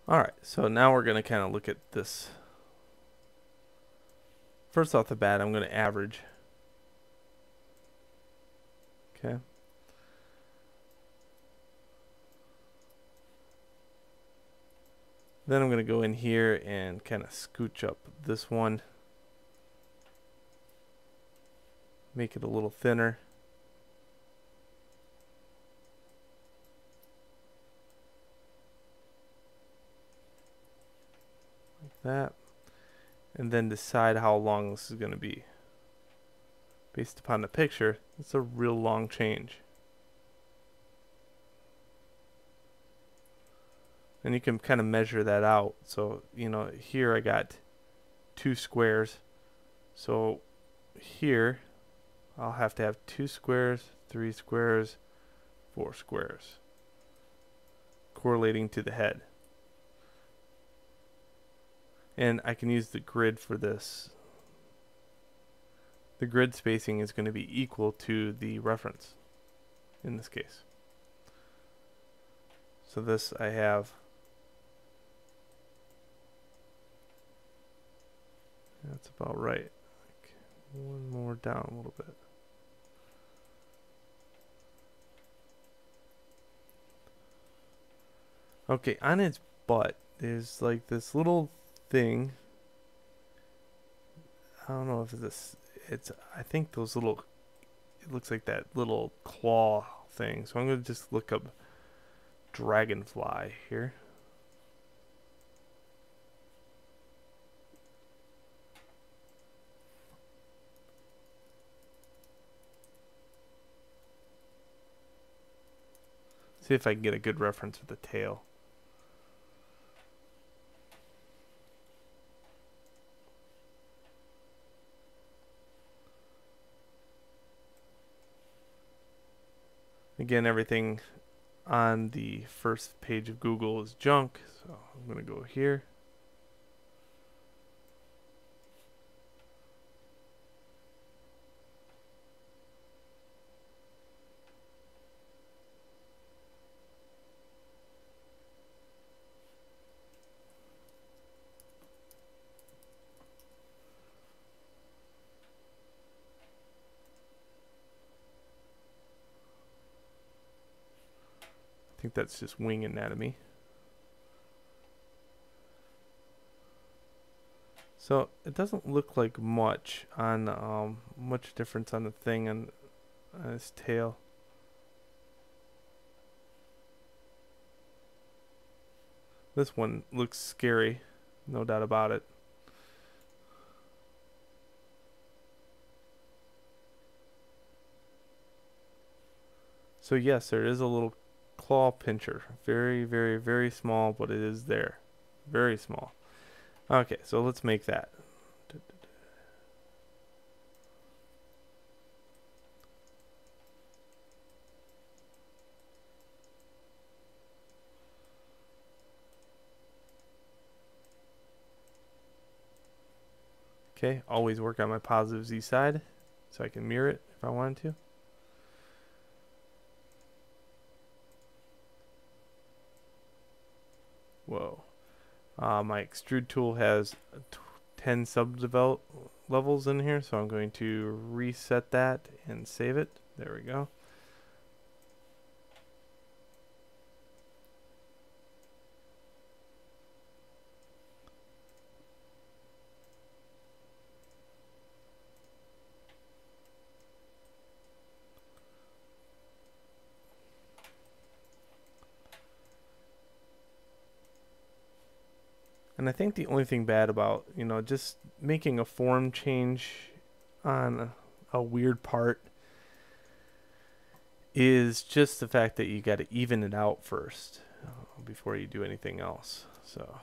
Alright, so now we're going to kind of look at this. First off the bat, I'm going to average. Okay. Then I'm going to go in here and kind of scooch up this one. Make it a little thinner. Like that. And then decide how long this is going to be. Based upon the picture, it's a real long change. And you can kind of measure that out. So, you know, here I got 2 squares. So here I'll have to have 2 squares, 3 squares, 4 squares, correlating to the head. And I can use the grid for this. The grid spacing is going to be equal to the reference in this case. So this I have, that's about right. Like one more down a little bit. Okay, on its butt there's like this little thing. I don't know if it's I think those little, it looks like that little claw thing. So I'm going to just look up dragonfly here. See if I can get a good reference with the tail. Again, everything on the first page of Google is junk, so I'm going to go here. I think that's just wing anatomy. So it doesn't look like much on much difference on the thing on his tail. This one looks scary, no doubt about it. So yes, there is a little claw pincher. Very, very, very small, but it is there. Very small. Okay, so let's make that. Okay, always work on my positive Z side so I can mirror it if I wanted to. Whoa. My extrude tool has 10 subdevelop levels in here, so I'm going to reset that and save it. There we go. And I think the only thing bad about, you know, just making a form change on a weird part is just the fact that you got to even it out first before you do anything else. So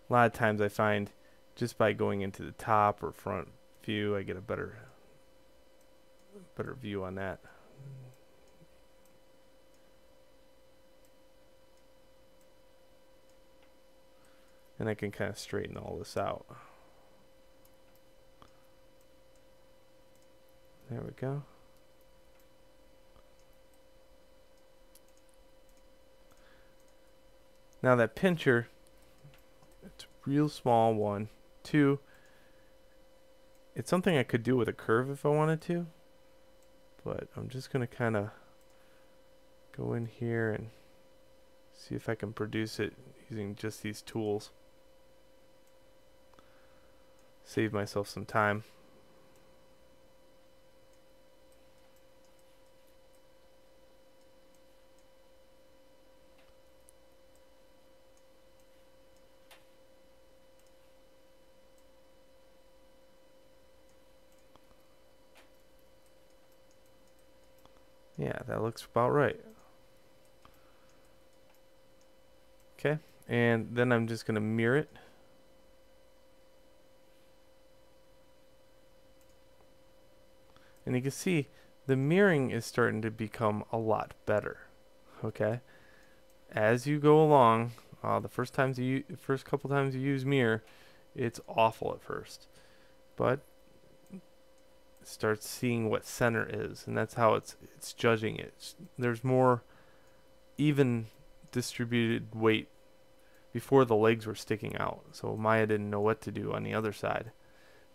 a lot of times I find just by going into the top or front view, I get a better view on that. And I can kind of straighten all this out. There we go. Now that pincher, it's real small, 1, 2. It's something I could do with a curve if I wanted to, but I'm just going to kind of go in here and see if I can produce it using just these tools. Save myself some time. Yeah, that looks about right. Okay, and then I'm just going to mirror it. And you can see the mirroring is starting to become a lot better. Okay, as you go along, the first couple times you use mirror, it's awful at first, but start seeing what center is, and that's how it's judging it. There's more even distributed weight before the legs were sticking out, so Maya didn't know what to do on the other side,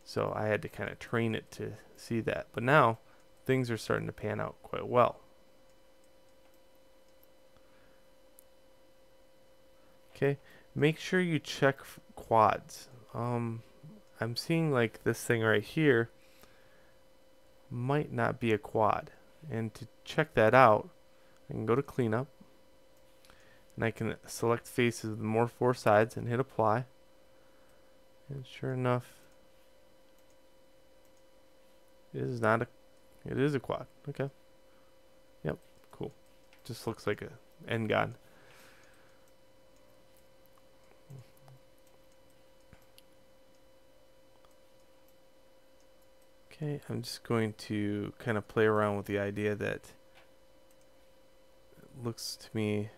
so I had to kind of train it to see that. But now things are starting to pan out quite well. Okay, make sure you check quads. I'm seeing like this thing right here might not be a quad, and to check that out I can go to cleanup and I can select faces with more 4 sides and hit apply, and sure enough it is a quad. Okay, yep, cool. Just looks like a N-God. Okay, I'm just going to kind of play around with the idea that it looks to me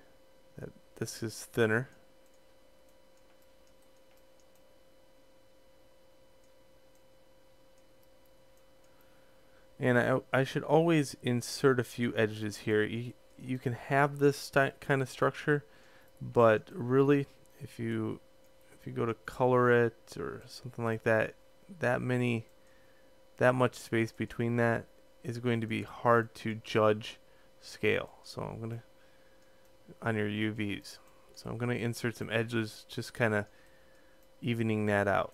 that this is thinner. And I should always insert a few edges here. You can have this kind of structure, but really if you go to color it or something like that, that much space between that is going to be hard to judge scale. So I'm going to, on your UVs, so I'm going to insert some edges, just kind of evening that out.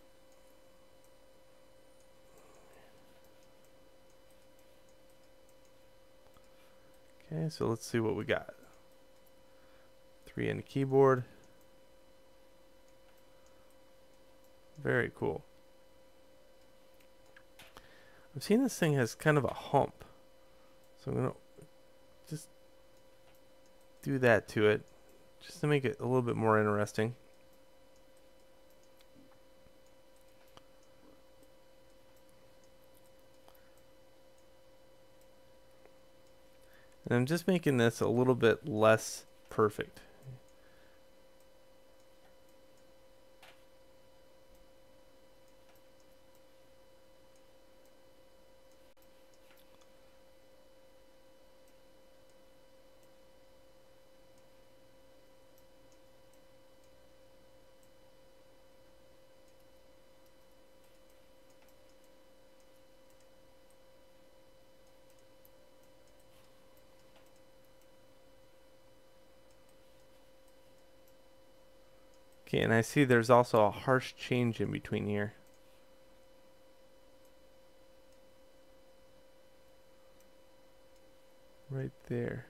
Okay, so let's see what we got. 3 on the keyboard. Very cool. I'm seeing this thing has kind of a hump, so I'm going to just do that to it, just to make it a little bit more interesting. And I'm just making this a little bit less perfect. Okay, and I see there's also a harsh change in between here. Right there.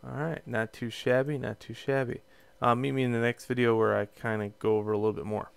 Alright, not too shabby, not too shabby. Meet me in the next video where I kind of go over a little bit more.